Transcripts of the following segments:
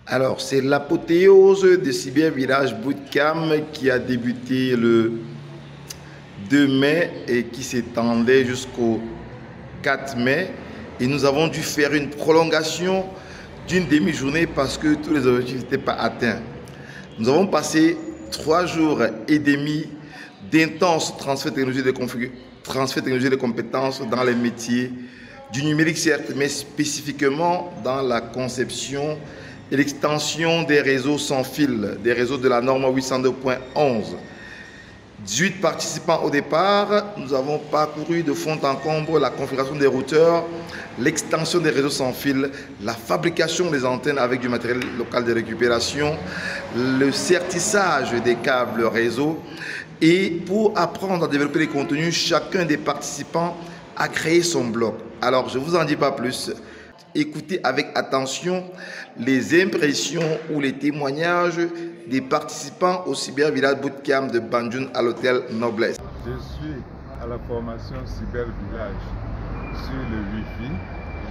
Alors, c'est l'apothéose de Cyber Village Bootcamp qui a débuté le 2 mai et qui s'étendait jusqu'au 4 mai. Et nous avons dû faire une prolongation d'une demi-journée parce que tous les objectifs n'étaient pas atteints. Nous avons passé 3 jours et demi d'intenses transferts technologiques de compétences dans les métiers du numérique, certes, mais spécifiquement dans la conception et l'extension des réseaux sans fil, des réseaux de la norme 802.11. 18 participants au départ, nous avons parcouru de fond en comble la configuration des routeurs, l'extension des réseaux sans fil, la fabrication des antennes avec du matériel local de récupération, le certissage des câbles réseau. Et pour apprendre à développer les contenus, chacun des participants a créé son blog. Alors, je ne vous en dis pas plus. Écoutez avec attention les impressions ou les témoignages des participants au Cyber Village Bootcamp de Banjul à l'hôtel Noblesse. Je suis à la formation Cyber Village sur le Wi-Fi.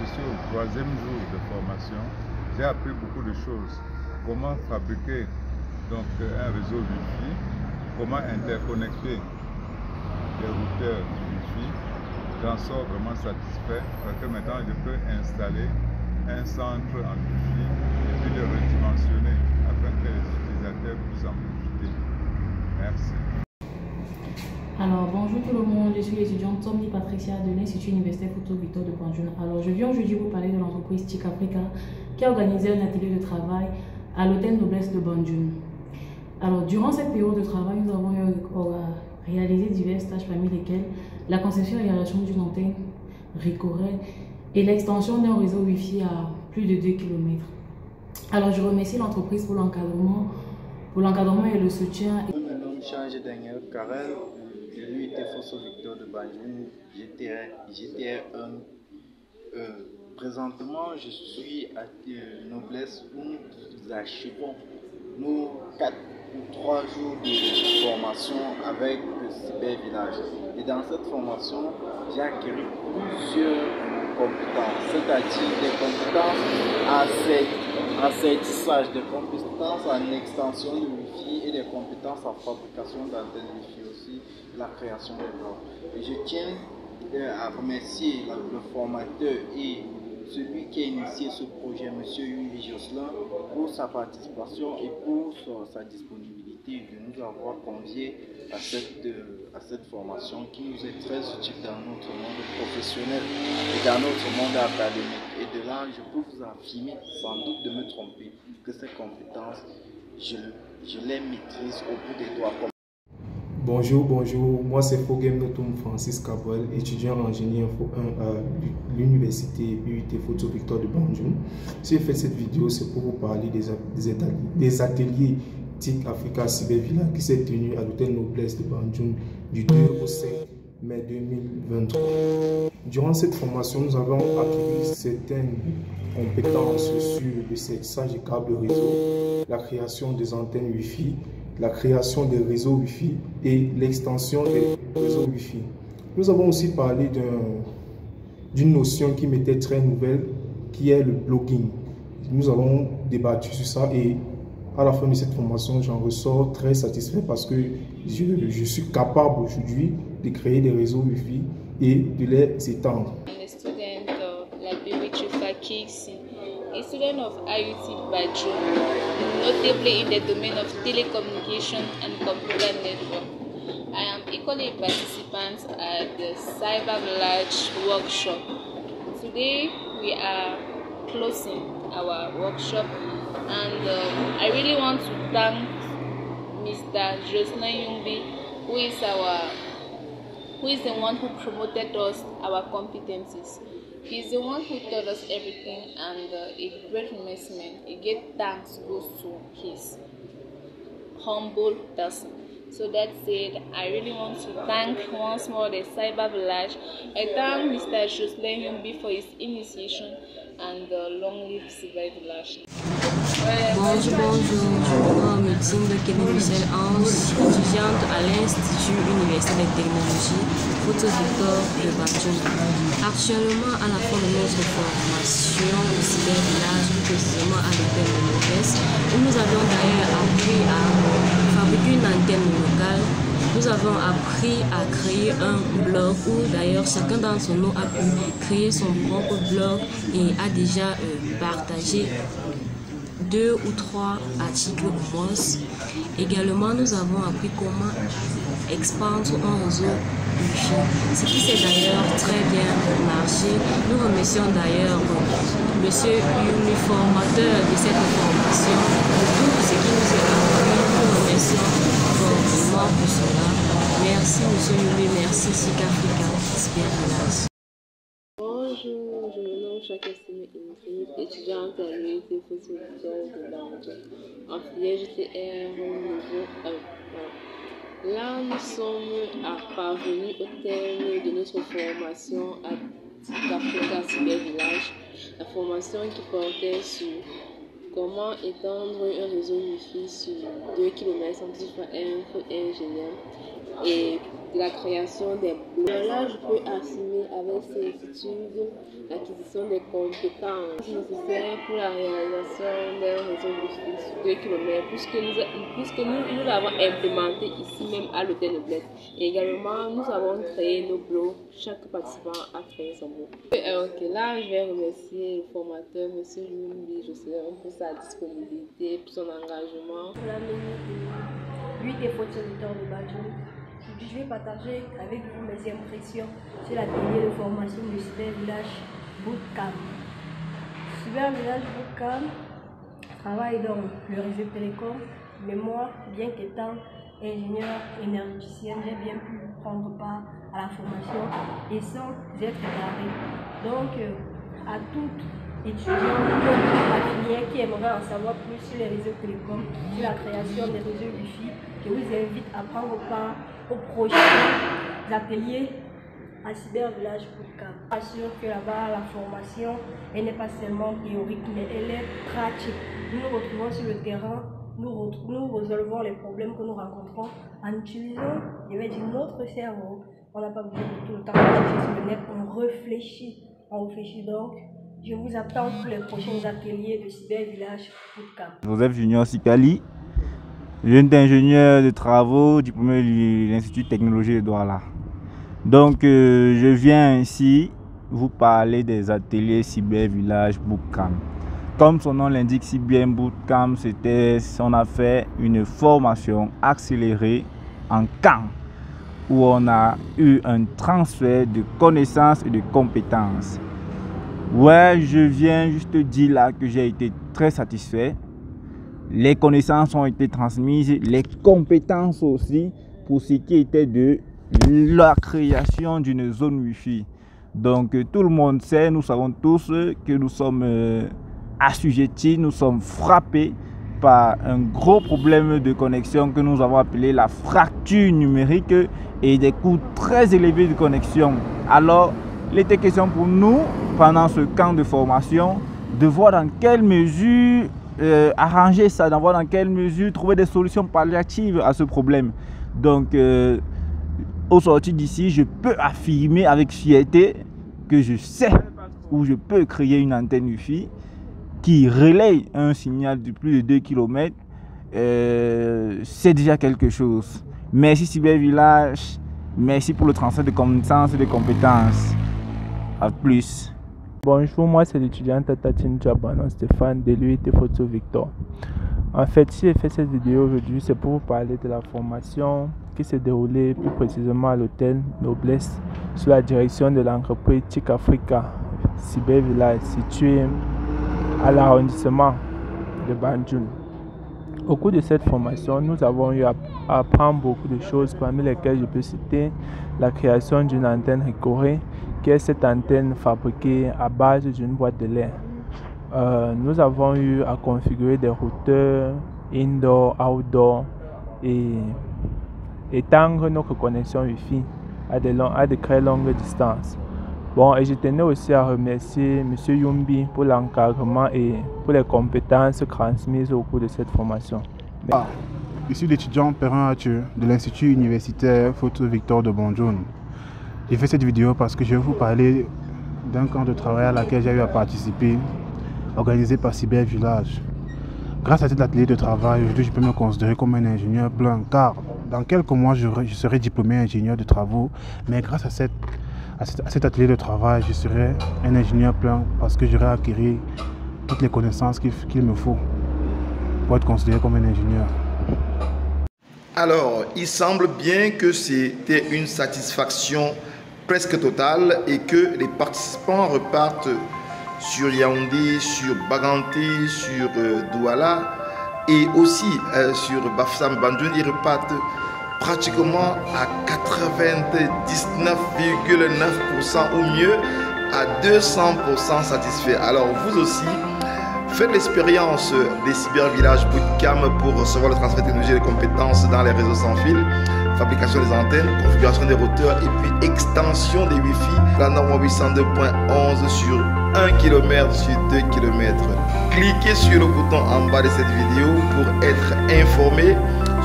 Je suis au 3e jour de formation. J'ai appris beaucoup de choses. Comment fabriquer donc un réseau Wi-Fi, comment interconnecter les routeurs du Wi-Fi. J'en sors vraiment satisfait parce que maintenant je peux installer un centre en Wi-Fi et puis le redimensionner afin que les utilisateurs puissent en profiter. Merci. Alors bonjour tout le monde, je suis l'étudiante Tommy Patricia de l'Institut Universitaire Photo Victor de Banjul. Alors je viens aujourd'hui vous parler de l'entreprise TIC Africa qui a organisé un atelier de travail à l'hôtel Noblesse de Banjul. Alors durant cette période de travail, nous avons réalisé diverses tâches parmi lesquelles la conception et réalisation d'une antenne récorrèle et l'extension d'un réseau Wi-Fi à plus de 2 km. Alors je remercie l'entreprise pour l'encadrement et le soutien. Je me nomme Change Daniel Carrel, de l'UIT Fosso Victor de Banjul, GTR 1. Présentement, je suis à Noblesse où nous achevons nos 3 jours de formation avec le Cyber Village. Et dans cette formation, j'ai acquis plusieurs compétences, c'est-à-dire des compétences en certissage, des compétences en extension de Wi-Fi et des compétences en fabrication d'antennes Wi-Fi aussi, la création de blocs. Et je tiens à remercier le formateur et celui qui a initié ce projet, M. Yuri Jocelyn, pour sa participation et pour sa disponibilité de nous avoir conviés à cette formation qui nous est très utile dans notre monde professionnel et dans notre monde académique. Et de là, je peux vous affirmer, sans doute de me tromper, que ces compétences, je les maîtrise au bout des doigts. Bonjour, moi c'est Fogem Notum Francis Cabral, étudiant en génie info 1 à l'université UIT Photo Victor de Banjul. Si j'ai fait cette vidéo, c'est pour vous parler des ateliers TIC Africa Cyber Village qui s'est tenu à l'hôtel Noblesse de Banjul du 2 au 5 mai 2023. Durant cette formation, nous avons acquis certaines compétences sur le certissage des câbles réseau, la création des antennes Wi-Fi, la création des réseaux Wi-Fi et l'extension des réseaux Wi-Fi. Nous avons aussi parlé d'une notion qui m'était très nouvelle, qui est le blogging. Nous avons débattu sur ça et à la fin de cette formation, j'en ressors très satisfait parce que je suis capable aujourd'hui de créer des réseaux Wi-Fi et de les étendre. A student of IUT Banjul, notably in the domain of telecommunication and computer network. I am equally a participant at the Cyber Village workshop. Today we are closing our workshop and I really want to thank Mr. Jocelyn Yumbi, who is the one who promoted us our competencies. He's the one who taught us everything, and a great investment, a great thanks goes to his humble person. So that said, I really want to thank once more the Cyber Village. I thank Mr. Jocelyn Yumbi for his initiation, and long live Cyber Village. Bonjour, je me nomme Tinde Kevin Michel Ange, étudiante à l'Institut universitaire de technologie Photo Victor de Bandjoun. Actuellement, à la fin de notre formation au cybervillage, plus précisément à l'hôtel de Mauvaise, où nous avions d'ailleurs appris à fabriquer une antenne locale. Nous avons appris à créer un blog où d'ailleurs chacun d'entre nous a pu créer son propre blog et a déjà partagé 2 ou 3 articles au moins. Également, nous avons appris comment expandre un réseau Wi-Fi, ce qui s'est d'ailleurs très bien marché. Nous remercions d'ailleurs M. Yumi, formateur de cette formation, pour tout ce qui nous a appris. Nous remercions fortement pour cela. Merci M. Yumi, merci SIC Africa Cybervillage. Bonjour, je me nomme Chakestime Ingrid, étudiante à l'unité Photo Victor de Bandjoun, en filière JTR niveau 1. Là, nous sommes parvenus au terme de notre formation à SIC Africa Cybervillage, la formation qui portait sur comment étendre un réseau Wi-Fi sur 2 km sans différents ingénieurs et de la création des blogs. Là, je peux assumer avec certitude l'acquisition des compétences nécessaires pour la réalisation d'un réseau Wi-Fi sur 2 km, puisque nous l'avons implémenté ici même à l'hôtel de Bled. Et également, nous avons créé nos blogs. Chaque participant a créé son blog. Ok, là, je vais remercier le formateur, M. Lumbi Jocelyn, pour sa disponibilité, pour son engagement. Lui des photographeurs de Bandjoun. Je vais partager avec vous mes impressions sur l'atelier de formation du Cybervillage Bootcamp. Cybervillage Bootcamp travaille dans le réseau télécom, mais moi, bien qu'étant ingénieur énergéticien, j'ai bien pu prendre part à la formation et sans être carré. Donc, à toute étudiante de la filière qui aimerait en savoir plus sur les réseaux télécoms, sur la création des réseaux Wi-Fi, je vous invite à prendre part aux prochains ateliers à Cybervillage Bootcamp. Je suis sûr que là-bas, la formation, elle n'est pas seulement théorique, mais elle est pratique. Nous nous retrouvons sur le terrain, nous résolvons les problèmes que nous rencontrons en utilisant, je vais dire, notre cerveau. On n'a pas besoin de tout le temps chercher sur le net, on réfléchit donc. Je vous attends pour les prochains ateliers de Cybervillage Bootcamp. Joseph Junior Sikali, jeune ingénieur de travaux diplômé de l'Institut de technologie de Douala. Donc, je viens ici vous parler des ateliers Cybervillage Bootcamp. Comme son nom l'indique, Cyber Bootcamp, on a fait une formation accélérée en camp où on a eu un transfert de connaissances et de compétences. Ouais, je viens juste dire là que j'ai été très satisfait. Les connaissances ont été transmises, les compétences aussi pour ce qui était de la création d'une zone Wi-Fi. Donc tout le monde sait, nous savons tous que nous sommes assujettis, nous sommes frappés par un gros problème de connexion que nous avons appelé la fracture numérique et des coûts très élevés de connexion. Alors, il était question pour nous, pendant ce camp de formation, de voir dans quelle mesure arranger ça, de voir dans quelle mesure trouver des solutions palliatives à ce problème. Donc, au sortir d'ici, je peux affirmer avec fierté que je sais où je peux créer une antenne Wi-Fi qui relaye un signal de plus de 2 km. C'est déjà quelque chose. Merci Cybervillage, merci pour le transfert de connaissances et de compétences. À plus. Bonjour, moi c'est l'étudiante Tatine Djabanon Stéphane de l'UIT Photo Victor. En fait, si j'ai fait cette vidéo aujourd'hui, c'est pour vous parler de la formation qui s'est déroulée plus précisément à l'hôtel Noblesse sous la direction de l'entreprise SIC Africa Cybervillage situé à l'arrondissement de Bandjoun. Au cours de cette formation, nous avons eu à apprendre beaucoup de choses, parmi lesquelles je peux citer la création d'une antenne Ricoré, qui est cette antenne fabriquée à base d'une boîte de lait. Nous avons eu à configurer des routeurs indoor, outdoor et étendre notre connexion Wi-Fi à de très longues distances. Bon, et je tenais aussi à remercier M. Yumbi pour l'encadrement et pour les compétences transmises au cours de cette formation. Je suis l'étudiant Perrin Arthur de l'Institut universitaire Photo Victor de Banjul. J'ai fait cette vidéo parce que je vais vous parler d'un camp de travail à laquelle j'ai eu à participer, organisé par Cyber Village. Grâce à cet atelier de travail, aujourd'hui je peux me considérer comme un ingénieur plein, car dans quelques mois je serai diplômé ingénieur de travaux, mais grâce à cet atelier de travail, je serai un ingénieur plein parce que j'aurai acquis toutes les connaissances qu'il me faut pour être considéré comme un ingénieur. Alors, il semble bien que c'était une satisfaction presque totale et que les participants repartent sur Yaoundé, sur Baganté, sur Douala et aussi sur Bafoussam Banjul. Ils repartent pratiquement à 99,9% ou mieux à 200% satisfaits. Alors vous aussi, faites l'expérience des Cyber Village Bootcamp pour recevoir le transfert de technologie et de compétences dans les réseaux sans fil, fabrication des antennes, configuration des routeurs et puis extension des Wi-Fi, la norme 802.11 sur 1 km sur 2 km. Cliquez sur le bouton en bas de cette vidéo pour être informé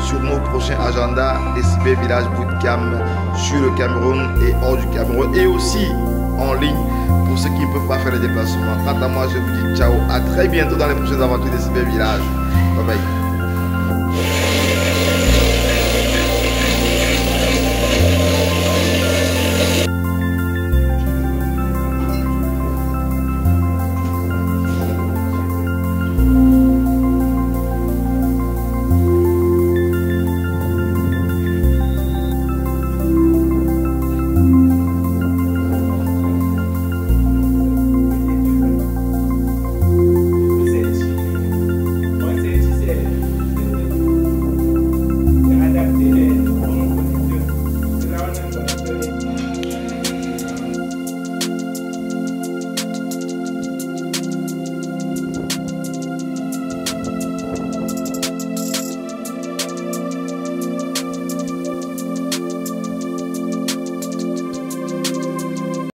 sur nos prochains agendas des Cyber Village Bootcamp sur le Cameroun et hors du Cameroun et aussi en ligne pour ceux qui ne peuvent pas faire les déplacements. Quant à moi, je vous dis ciao, à très bientôt dans les prochaines aventures des Cyber Village. Bye bye.